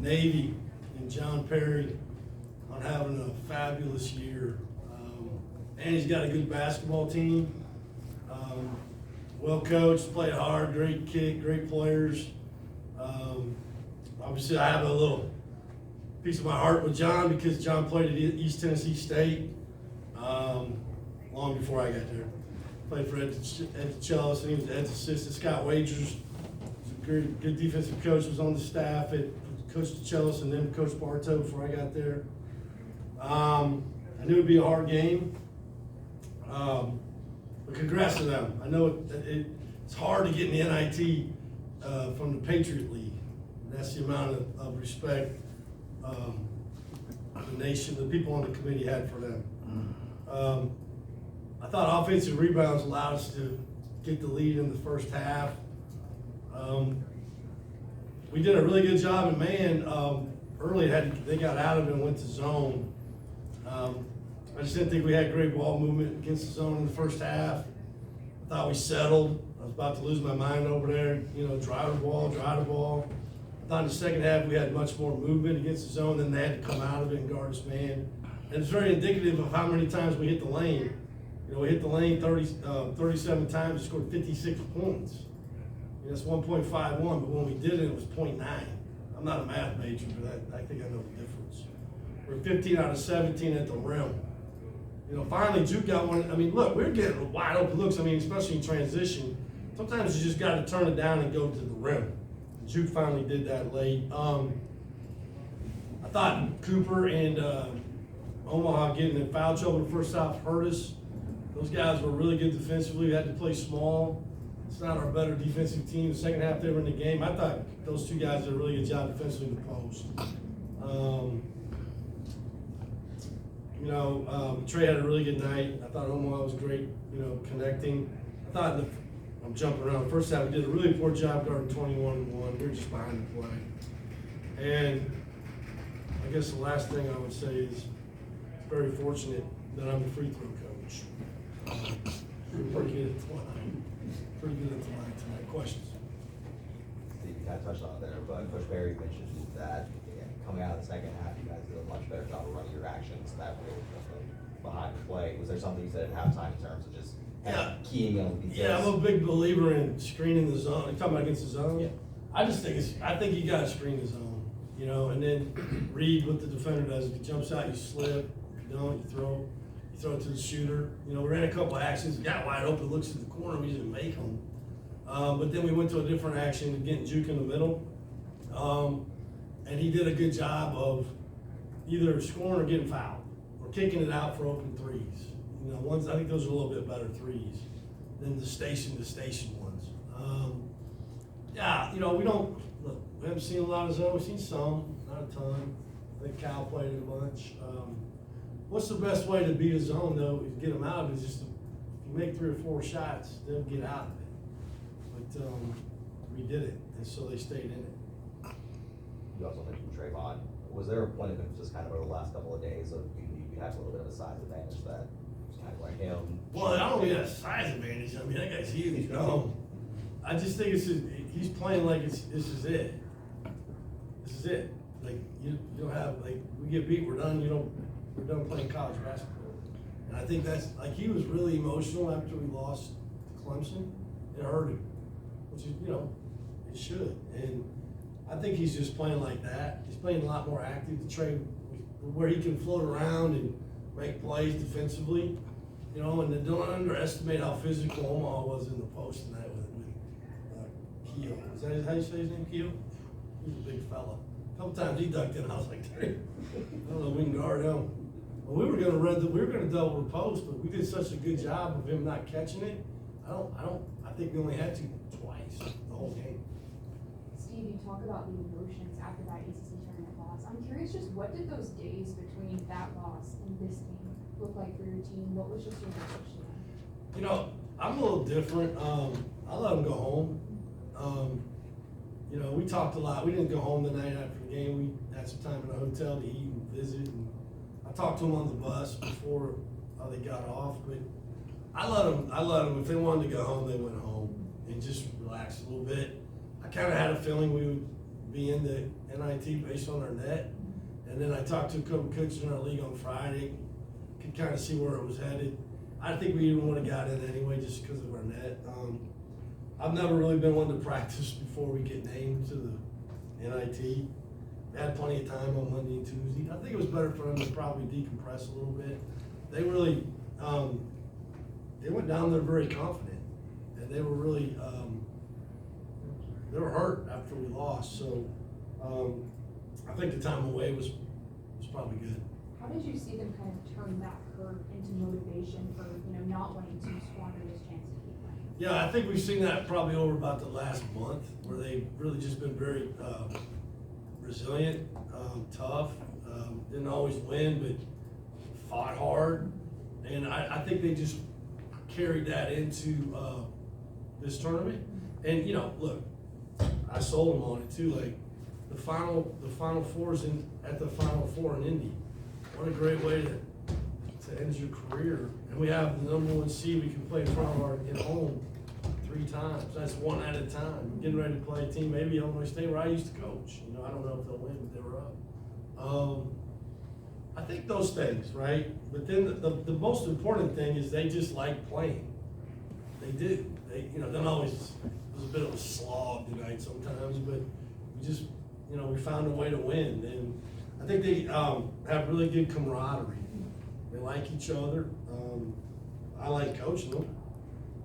Navy and John Perry on having a fabulous year. And he's got a good basketball team. Well coached, played hard, great kick, great players. Obviously, I have a little piece of my heart with John because John played at East Tennessee State long before I got there. Played for Ed DeChellis, and he was Ed's assistant. Scott Wagers was a good defensive coach, was on the staff at Coach DeChellis and then Coach Bartow before I got there. I knew it'd be a hard game. But congrats to them. I know it's hard to get in the NIT from the Patriot League. That's the amount of respect the nation, the people on the committee had for them. I thought offensive rebounds allowed us to get the lead in the first half. We did a really good job in man. Early they got out of it and went to zone. I just didn't think we had great ball movement against the zone in the first half. I thought we settled. I was about to lose my mind over there, drive the ball. I thought in the second half we had much more movement against the zone, then they had to come out of it and guard us man. And it's very indicative of how many times we hit the lane. We hit the lane 37 times and scored 56 points. That's 1.51, but when we did it, it was 0.9. I'm not a math major, but I think I know the difference. We're 15 out of 17 at the rim. Finally, Juke got one. Look, we're getting wide open looks. Especially in transition. Sometimes you just got to turn it down and go to the rim. Juke finally did that late. I thought Cooper and Omaha getting in foul trouble in the first half hurt us. Those guys were really good defensively. We had to play small. It's not our better defensive team. The second half they were in the game. I thought those two guys did a really good job defensively in the post. Trey had a really good night. I thought Omaha was great, connecting. I thought I'm jumping around. The first half we did a really poor job guarding 21-1. We were just behind the play. And I guess the last thing I would say is it's very fortunate that I'm the free throw coach. Pretty good at the line. Tonight. Questions? Steve, you kind of touched on it there, but Coach Perry mentioned that coming out of the second half, you guys did a much better job of running your actions that way behind the play. Was there something you said at halftime in terms of just keying on the details? Yeah, I'm a big believer in screening the zone. You're talking about against the zone? Yeah. I think you got to screen the zone, and then read what the defender does. If he jumps out, you slip. If you don't, you throw it to the shooter. We ran a couple actions, got wide open, looks in the corner, we didn't make them. But then we went to a different action, getting Juke in the middle. And he did a good job of either scoring or getting fouled, or kicking it out for open threes. I think those are a little bit better threes than the station ones. We haven't seen a lot of zone. We've seen some, not a ton. I think Cal played it a bunch. What's the best way to beat a zone, though, is get them out of it? Is just if you make 3 or 4 shots, they'll get out of it. But we did it, and so they stayed in it. You also mentioned Trayvon. Was there a point of emphasis kind of over the last couple of days of you had a little bit of a size advantage that was kind of like him? Well, I don't mean a size advantage. That guy's huge. I just think he's playing like this is it. This is it. Like you don't have we get beat, we're done. We're done playing college basketball. And I think that's he was really emotional after we lost to Clemson. It hurt him, which is it should. And I think he's just playing like that. He's playing a lot more active to trade where he can float around and make plays defensively. And don't underestimate how physical Omaha was in the post tonight with Keo. Is that how you say his name, Keo? He's a big fella. A couple times he ducked in, I was like, I don't know, we can guard him. Well, we were gonna double the post, but we did such a good job of him not catching it. I think we only had to twice the whole game. Steve, you talk about the emotions after that ACC tournament loss. I'm curious, just what did those days between that loss and this game look like for your team? What was just your reaction? I'm a little different. I let him go home. We talked a lot. We didn't go home the night after the game. We had some time in a hotel to eat and visit. And I talked to them on the bus before they got off. But I let them. If they wanted to go home, they went home and just relax a little bit. I kind of had a feeling we would be in the NIT based on our net. And then I talked to a couple coaches in our league on Friday, could kind of see where it was headed. I think we even would have got in anyway just because of our net. I've never really been one to practice before we get named to the NIT. We had plenty of time on Monday and Tuesday. I think it was better for them to probably decompress a little bit. They really, they went down there very confident, and they were really, they were hurt after we lost. So I think the time away was probably good. How did you see them kind of turn that hurt into motivation for, not wanting to squander this chance to keep playing? Yeah, I think we've seen that probably over about the last month, where they've really just been very resilient, tough, didn't always win, but fought hard. And I think they just carried that into this tournament. And, look, I sold them on it too. Like the final fours at the Final Four in Indy. What a great way to end your career. And we have the #1 seed we can play in front of our at home 3 times. That's one at a time. We're getting ready to play a team, maybe Illinois State, where I used to coach. I don't know if they'll win, but they were up. I think those things, right? But then the most important thing is they just like playing. They do. They, don't always, it was a bit of a slog tonight sometimes, but we just, we found a way to win. And I think they have really good camaraderie. They like each other. I like coaching them.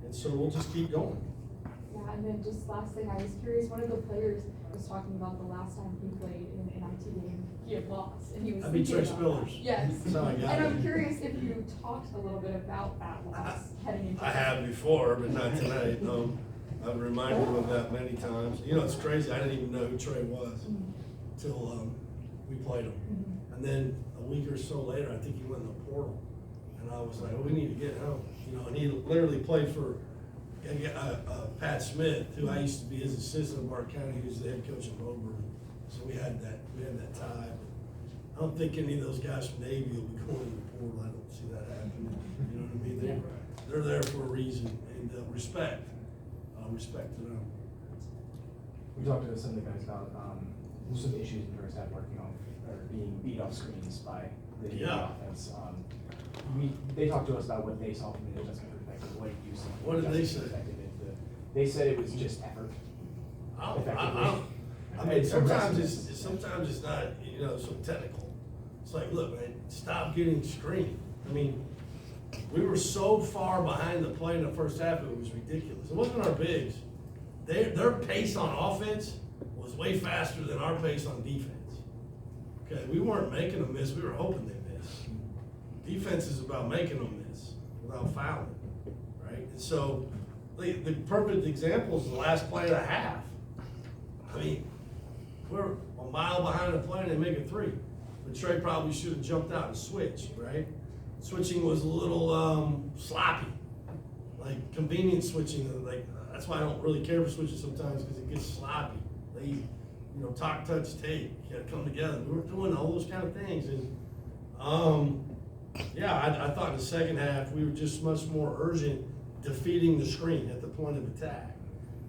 And so we'll just keep going. Yeah, and then just last thing, I was curious, one of the players was talking about the last time he played in an NIT game, he had lost, and he was I beat thinking Trey about that. Spillers. Yes. That's how I got And it. I'm curious if you talked a little bit about that loss heading into. I have before, but not tonight. I've reminded him of that many times. It's crazy. I didn't even know who Trey was till we played him. And then a week or so later, I think he went in the portal. And I was like, we need to get him. And he literally played for Pat Smith, who I used to be his assistant in Mark County, who's the head coach in Woburn. So we had that tie. I don't think any of those guys from Navy will be going in the portal. I don't see that happening. You know what I mean? They're there for a reason, and respect to them. We talked to some of the guys about some issues in first half working on or being beat off screens by the offense. They talked to us about what they saw from the adjustment perspective. What did you see? What did they say? They said it was just effort. I mean, sometimes it's not, so technical. It's like, look, man, stop getting screened. I mean, we were so far behind the play in the first half, it was ridiculous. It wasn't our bigs. Their pace on offense was way faster than our pace on defense. Okay, we weren't making them miss, we were hoping they miss. Defense is about making them miss without fouling, right? And so, the perfect example is the last play of the half. I mean, we're a mile behind the play and they make a 3. But Trey probably should have jumped out and switched, right? Switching was a little sloppy, like convenient switching. Like that's why I don't really care for switching sometimes because it gets sloppy. They, talk, touch, take. You got to come together. We were doing all those kind of things, and I thought in the second half we were just much more urgent defeating the screen at the point of attack,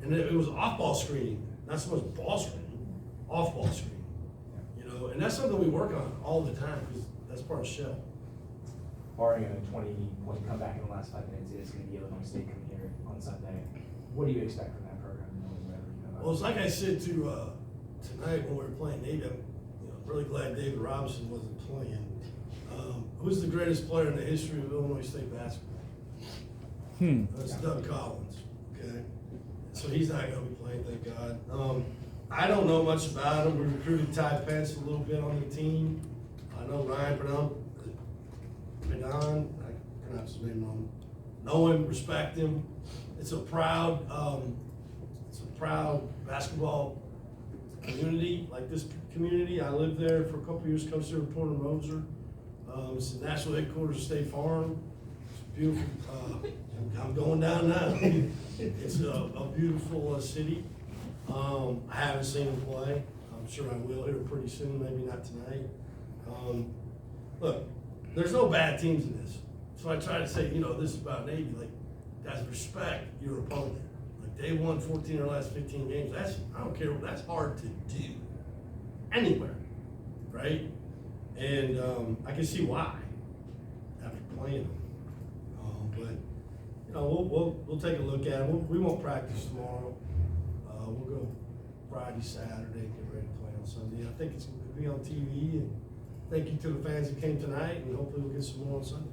and it was off-ball screening, not so much ball screening, off-ball screening. And that's something we work on all the time because that's part of Shell. Barring a 20-point comeback in the last 5 minutes, it is going to be Illinois State coming here on Sunday. What do you expect from that program? Well, it's like I said to tonight when we were playing Navy. I'm really glad David Robinson wasn't playing. Who's the greatest player in the history of Illinois State basketball? That's Doug Collins. Okay, so he's not going to be playing, thank God. I don't know much about him. We recruited Ty Pence a little bit on the team. I know Ryan Predon, I pronounce his name wrong. Know him, respect him. It's a proud basketball community, like this community. I lived there for a couple of years, coached there with Porter Moser. It's the national headquarters of State Farm. It's beautiful. I'm going down now. It's a beautiful city. I haven't seen him play. I'm sure I will here pretty soon, maybe not tonight. Look, there's no bad teams in this. So I try to say, this is about Navy. Like, guys, respect your opponent. Like, they won 14 or last 15 games. I don't care. That's hard to do. anywhere, right? And I can see why after playing them. But you know, we'll take a look at it. We won't practice tomorrow. We'll go Friday, Saturday, get ready to play on Sunday. I think it's going to be on TV. And thank you to the fans that came tonight, and hopefully we'll get some more on Sunday.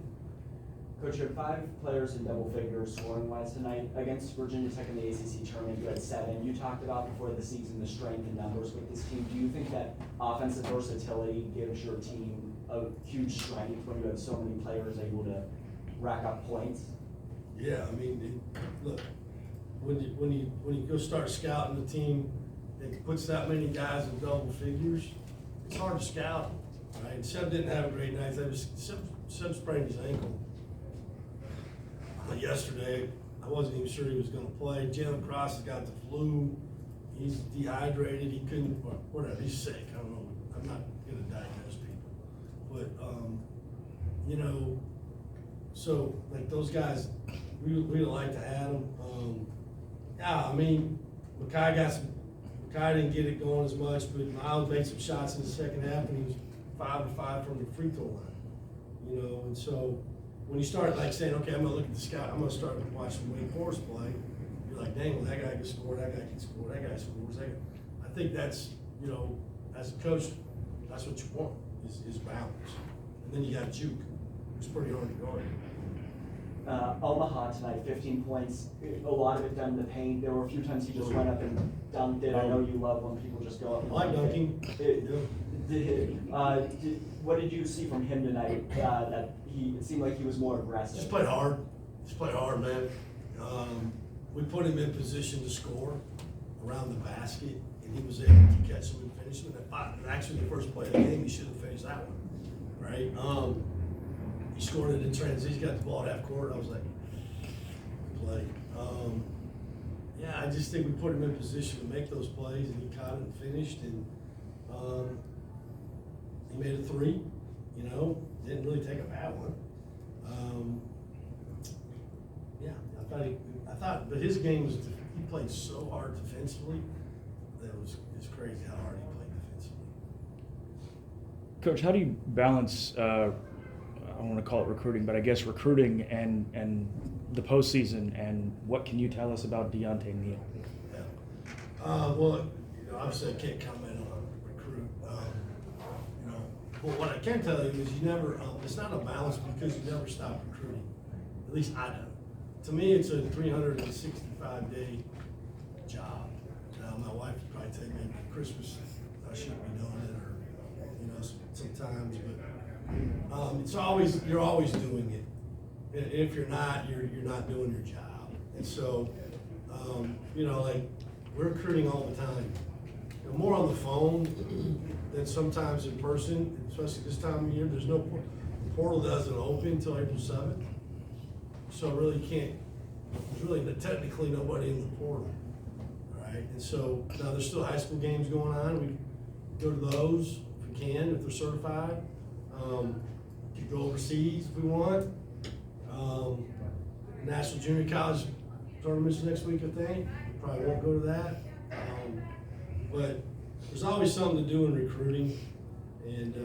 Coach, you had 5 players in double figures scoring-wise tonight. Against Virginia Tech in the ACC tournament, you had 7. You talked about before the season the strength in numbers with this team. Do you think that offensive versatility gives your team a huge strength when you have so many players able to rack up points? Yeah, I mean, look, when you go start scouting the team that puts that many guys in double figures, it's hard to scout, right? Seb didn't have a great night. Seb sprained his ankle yesterday. I wasn't even sure he was going to play. Jalen Cross has got the flu. He's dehydrated. He couldn't, or whatever. He's sick. I don't know. I'm not going to diagnose people, but you know, so like those guys, we like to have them. Yeah, I mean, Makai didn't get it going as much, but Miles made some shots in the second half, and he was 5 of 5 from the free throw line. You know, and so when you start like saying, okay, I'm gonna look at the scout, I'm gonna start watching Wake Forest play. You're like, dang, well, that guy can score, that guy can score, that guy scores. I think that's, you know, as a coach, that's what you want is balance. And then you got juke. It's pretty hard to guard. Omaha tonight, 15 points. A lot of it done in the paint. There were a few times he just went up and dunked it. I know you love when people just go up and I like dunking. What did you see from him tonight? That it seemed like he was more aggressive. Just played hard. Just played hard, man. We put him in position to score around the basket, and he was able to catch them and finish them. Actually, the first play of the game, he should have finished that one, right? He scored it in transition. He got the ball at half court. I was like, play. Yeah, I just think we put him in position to make those plays, and he caught it and finished. And he made a 3. You know, didn't really take a bad one. Yeah, I thought, but his game was, he played so hard defensively that it's crazy how hard he played defensively. Coach, how do you balance, I don't want to call it recruiting, but I guess recruiting and the postseason, and what can you tell us about Deontay Neal? Yeah. Well, you know, obviously I can't comment on recruit. You know, but what I can tell you is you never, it's not a balance because you never stop recruiting. At least I don't. To me, it's a 365-day job. Now, my wife would probably tell me maybe Christmas I shouldn't be doing it, or you know, sometimes, but it's always, you're always doing it. And if you're not, you're not doing your job. And so, you know, like we're recruiting all the time. You know, more on the phone than sometimes in person, especially this time of year. There's no portal doesn't open until April 7th. So really there's really technically nobody in the portal, right? And so now there's still high school games going on. We go to those if we can, if they're certified. We could go overseas if we want. National Junior College tournaments next week, I think. Probably won't go to that. But there's always something to do in recruiting. And,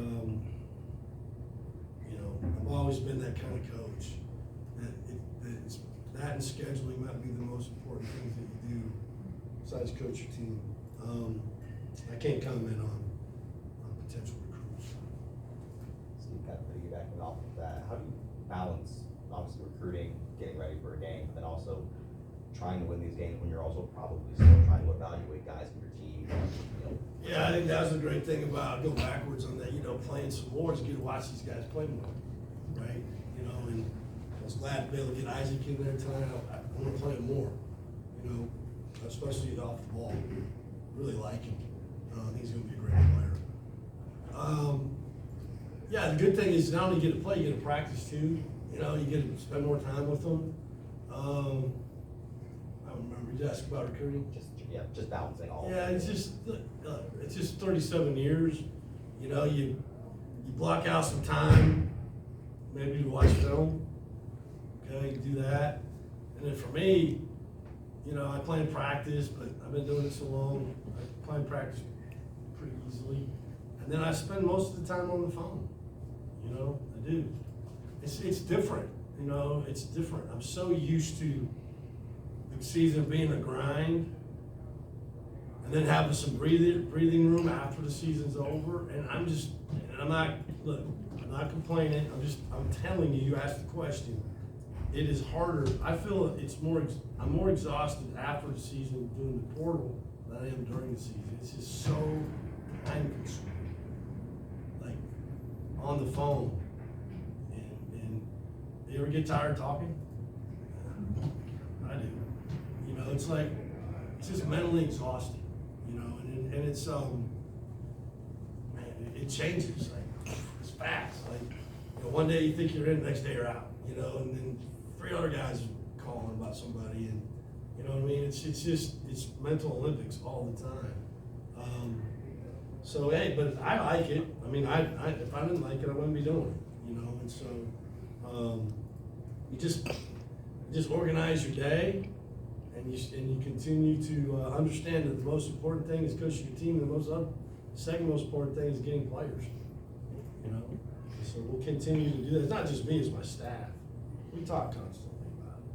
you know, I've always been that kind of coach. That and scheduling might be the most important things that you do besides coach your team. I can't comment on potential recruits. Steve, kind of piggybacking off of that, how do you balance, obviously, recruiting, getting ready for a game, but then also trying to win these games when you're also probably still trying to evaluate guys in your team? You know, Yeah, I think that was a great thing about, go backwards on that, you know, playing some more is you get to watch these guys play more, right? You know, and I was glad to be able to get Isaac in there tonight. I want to play him more, you know, especially off the ball. Really like him. I think he's going to be a great player. Yeah, the good thing is not only you get to play, you get to practice too. You know, you get to spend more time with them. I don't remember, you asked about recruiting? Just balancing all. Yeah, it's just 37 years. You know, you block out some time, maybe to watch film. Okay, you do that. And then for me, you know, I play in practice, but I've been doing it so long, I play in practice pretty easily. And then I spend most of the time on the phone, you know, I do. It's different, you know, it's different. I'm so used to the season being a grind and then having some breathing room after the season's over. And I'm not complaining. I'm telling you, you asked the question. It is harder. I feel I'm more exhausted after the season doing the portal than I am during the season. It's just so time consuming. Like on the phone. And you ever get tired talking? I do. You know, it's just mentally exhausting, you know, and it's man, it changes, like it's fast. Like, you know, one day you think you're in, the next day you're out, you know, and then 3 other guys are calling about somebody, and you know what I mean? It's mental Olympics all the time. So hey, but I like it. I mean, if I didn't like it, I wouldn't be doing it, you know. And so you just organize your day, and you continue to understand that the most important thing is coaching your team. The second most important thing is getting players, you know. So we'll continue to do that. It's not just me; it's my staff. We talk constantly about it.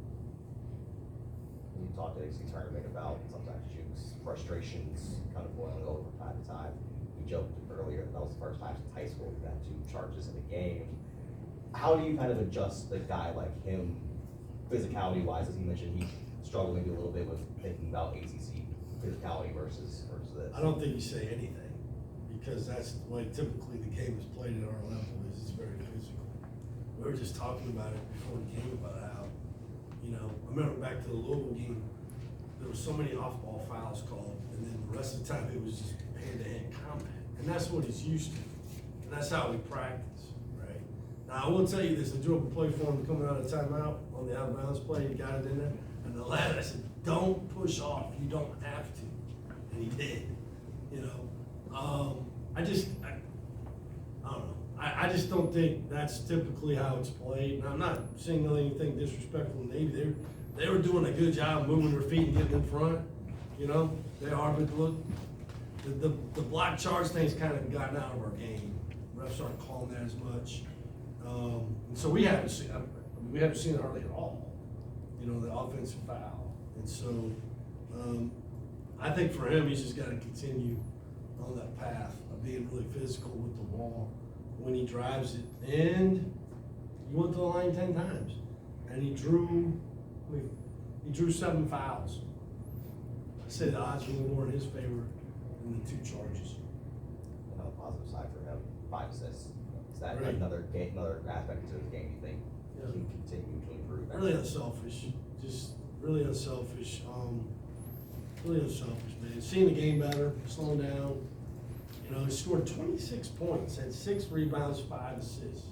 You talked at AC tournament about sometimes Juke's frustrations kind of boiling over from time to time. We joked earlier that was the first time since high school we've had 2 charges in a game. How do you kind of adjust a guy like him, physicality wise? As you mentioned, he's struggling maybe a little bit with thinking about ACC physicality versus this. I don't think you say anything, because that's the way typically the game is played at our level. It's very physical. We were just talking about it before the game about how, you know, I remember back to the Louisville game, there were so many off-ball fouls called, and then the rest of the time it was just hand-to-hand combat. And that's what he's used to. And that's how we practice, right? Now, I will tell you this, I drew up a play for him coming out of timeout on the out-of-bounds play, he got it in there, and the lad, I said, don't push off, you don't have to. And he did, you know. I don't know. I just don't think that's typically how it's played. And I'm not saying anything disrespectful to Navy. They were doing a good job moving their feet and getting in front. You know, they are, but look, the block charge thing's kind of gotten out of our game. Refs aren't calling that as much. And so we haven't seen it hardly at all. You know, the offensive foul. And so I think for him, he's just got to continue on that path of being really physical with the ball when he drives it. And he went to the line 10 times, and he drew 7 fouls. I say the odds really more in his favor than the 2 charges. On the positive side for him, 5 assists. Is that Right. another aspect to his game you think Yeah. he can continue to improve? Really unselfish, just really unselfish. Really unselfish, man. Seeing the game better, slowing down. You know, he scored 26 points, had 6 rebounds, 5 assists.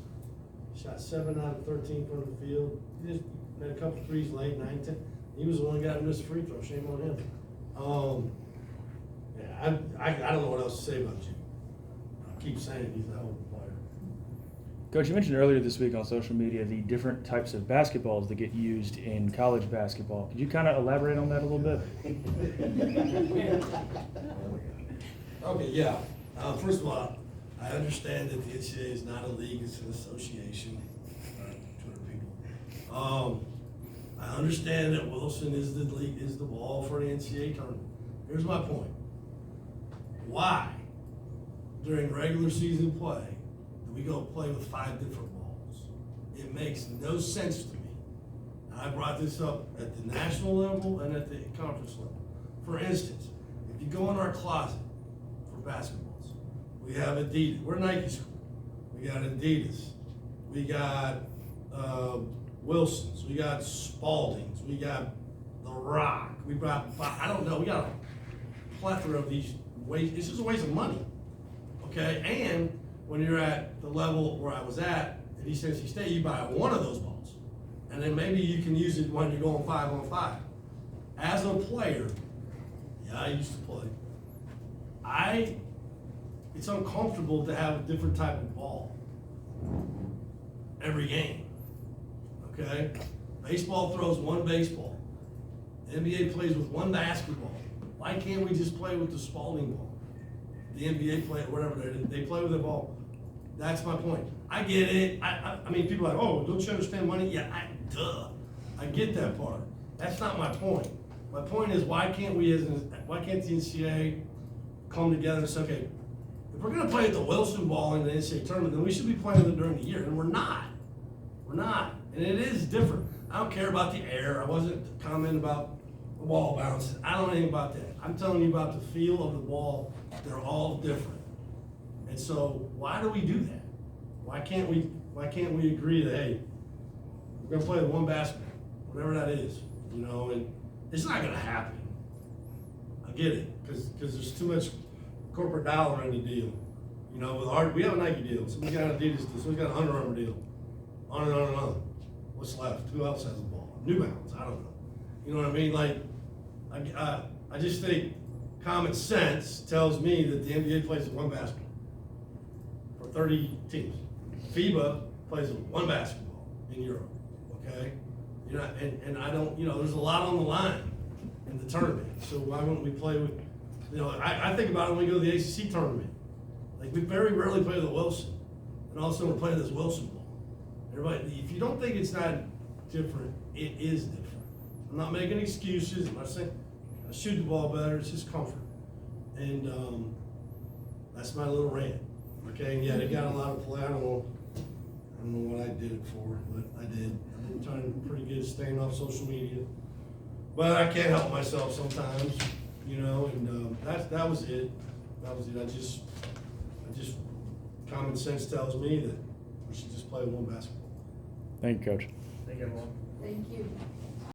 Shot 7 out of 13 from the field. He just had a couple threes late, 9, 10. He was the one guy who missed a free throw. Shame on him. Yeah, I don't know what else to say about you. I keep saying he's a hell of a player. Coach, you mentioned earlier this week on social media the different types of basketballs that get used in college basketball. Could you kind of elaborate on that a little bit? Okay, yeah. First of all, I understand that the NCAA is not a league, it's an association. 200 people. I understand that Wilson is the ball for the NCAA tournament. Here's my point. Why, during regular season play, do we go play with 5 different balls? It makes no sense to me. And I brought this up at the national level and at the conference level. For instance, if you go in our closet for basketballs, we have Adidas. We're Nike school. We got Adidas. We got Wilson's. We got Spalding's. We got The Rock. We got, I don't know, we got a plethora of these waste. It's just a waste of money. Okay? And when you're at the level where I was at East Tennessee State, you buy one of those balls. And then maybe you can use it when you're going 5-on-5. As a player, yeah, I used to play. It's uncomfortable to have a different type of ball every game. Okay? Baseball throws 1 baseball. The NBA plays with 1 basketball. Why can't we just play with the Spalding ball? the NBA play, whatever, they play with the ball. That's my point. I get it. I mean, people are like, oh, don't you understand money? Yeah, I get that part. That's not my point. My point is, why can't the NCAA come together and say, okay, if we're gonna play at the Wilson ball in the NCAA tournament, then we should be playing them during the year, and we're not. We're not, and it is different. I don't care about the air. I wasn't commenting about the ball bouncing. I don't know anything about that. I'm telling you about the feel of the ball. They're all different. And so why do we do that? Why can't we agree that, hey, we're gonna play with one basket, whatever that is, you know, and it's not gonna happen. I get it, because there's too much corporate dollar in the deal. You know, we have a Nike deal, somebody's got an Adidas deal, somebody's got an Under Armour deal, on and on and on. What's left? Who else has the ball? New Balance, I don't know. You know what I mean? Like, I just think common sense tells me that the NBA plays with one basket for 30 teams. FIBA plays with one basketball in Europe, okay? You know, and I don't, you know, there's a lot on the line in the tournament, so why wouldn't we play with, you know, I think about it when we go to the ACC tournament. Like, we very rarely play with Wilson, and also we're playing this Wilson ball. Everybody, if you don't think it's not different, it is different. I'm not making excuses, I'm not saying I shoot the ball better, it's just comfort. And that's my little rant. Okay, and yeah, they got a lot of play. I don't know what I did it for, but I did. I've been trying pretty good staying off social media. But I can't help myself sometimes, you know, and that was it. That was it. I just common sense tells me that we should just play one basketball. Thank you, Coach. Thank you, everyone. Thank you.